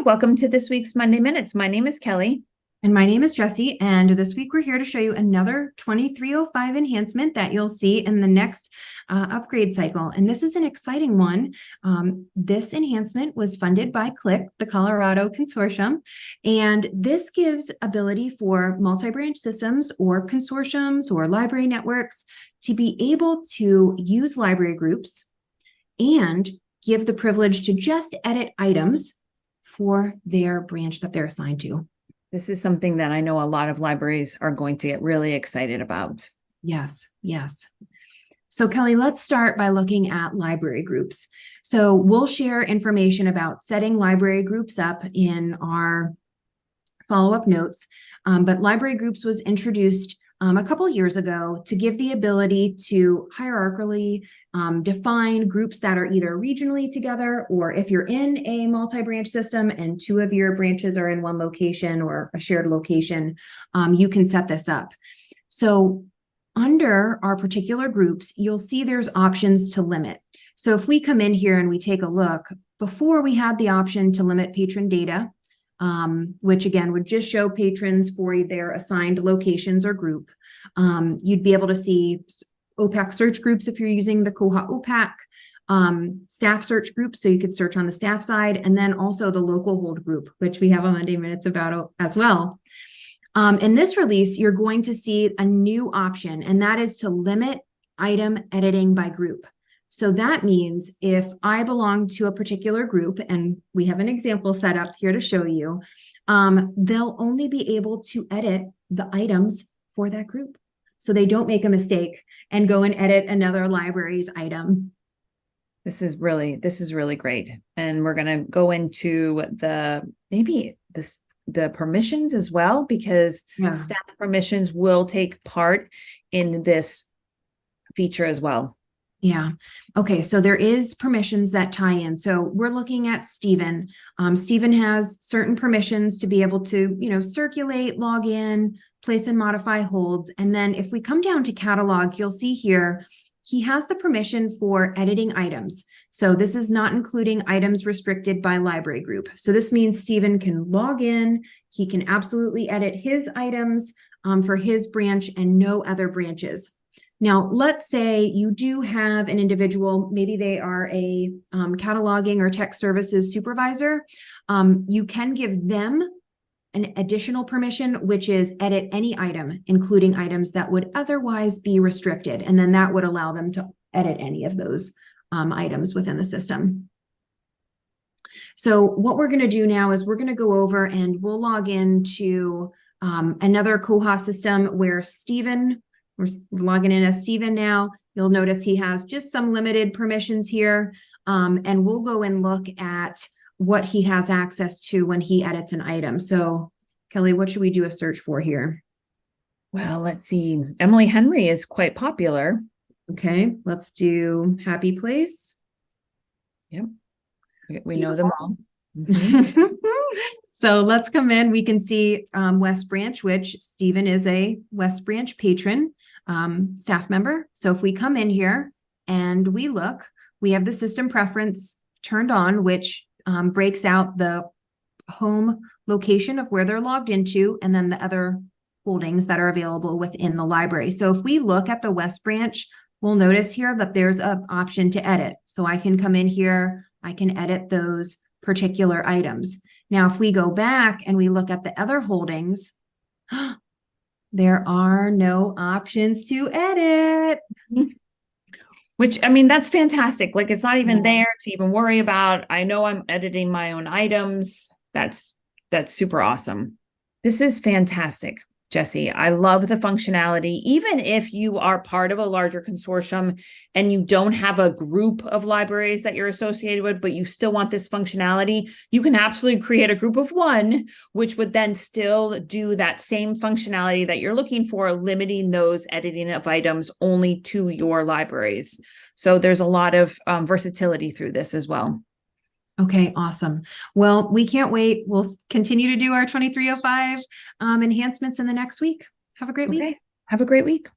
welcome to this week's Monday Minutes. My name is Kelly. And my name is Jessie, and this week we're here to show you another 2305 enhancement that you'll see in the next upgrade cycle. And this is an exciting one. This enhancement was funded by CLIC, the Colorado Consortium, and this gives ability for multi-branch systems or consortiums or library networks to be able to use library groups and give the privilege to just edit items for their branch that they're assigned to. This is something that I know a lot of libraries are going to get really excited about. Yes, yes. So Kelly, let's start by looking at library groups. So we'll share information about setting library groups up in our follow-up notes, but library groups was introduced a couple years ago to give the ability to hierarchically define groups that are either regionally together, or if you're in a multi-branch system and two of your branches are in one location or a shared location, you can set this up. So under our particular groups, you'll see there's options to limit. So if we come in here and we take a look, before we had the option to limit patron data, which again would just show patrons for their assigned locations or group. You'd be able to see OPAC search groups if you're using the Koha OPAC, staff search groups, so you could search on the staff side, and then also the local hold group, which we have a Monday Minutes about as well. In this release, you're going to see a new option, and that is to limit item editing by group. So that means if I belong to a particular group, and we have an example set up here to show you, they'll only be able to edit the items for that group. So they don't make a mistake and go and edit another library's item. This is really great. And we're going to go into the permissions as well, because staff permissions will take part in this feature as well. Yeah. Okay. So there is permissions that tie in. So we're looking at Stephen. Stephen has certain permissions to be able to, circulate, log in, place and modify holds. And then if we come down to catalog, you'll see here, he has the permission for editing items. So this is not including items restricted by library group. So this means Stephen can log in. He can absolutely edit his items for his branch and no other branches. Now, let's say you do have an individual, maybe they are a cataloging or tech services supervisor. You can give them an additional permission, which is edit any item, including items that would otherwise be restricted. And then that would allow them to edit any of those items within the system. So what we're going to do now is we're going to go over and we'll log into another Koha system where we're logging in as Stephen now. You'll notice he has just some limited permissions here. And we'll go and look at what he has access to when he edits an item. So Kelly, what should we do a search for here? Well, let's see. Emily Henry is quite popular. Okay, let's do Happy Place. Yep. We know them all. Mm-hmm. So let's come in. We can see West Branch, which Stephen is a West Branch patron staff member. So if we come in here and we look, we have the system preference turned on, which breaks out the home location of where they're logged into, and then the other holdings that are available within the library. So if we look at the West Branch, we'll notice here that there's an option to edit. So I can come in here, I can edit those particular items. Now, if we go back and we look at the other holdings, there are no options to edit. Which, I mean, that's fantastic. Like, it's not even there to even worry about. I know I'm editing my own items. That's super awesome. This is fantastic, Jessie. I love the functionality. Even if you are part of a larger consortium and you don't have a group of libraries that you're associated with, but you still want this functionality, you can absolutely create a group of one, which would then still do that same functionality that you're looking for, limiting those editing of items only to your libraries. So there's a lot of versatility through this as well. Okay, awesome. Well, we can't wait. We'll continue to do our 2305 enhancements in the next week. Have a great week. Have a great week.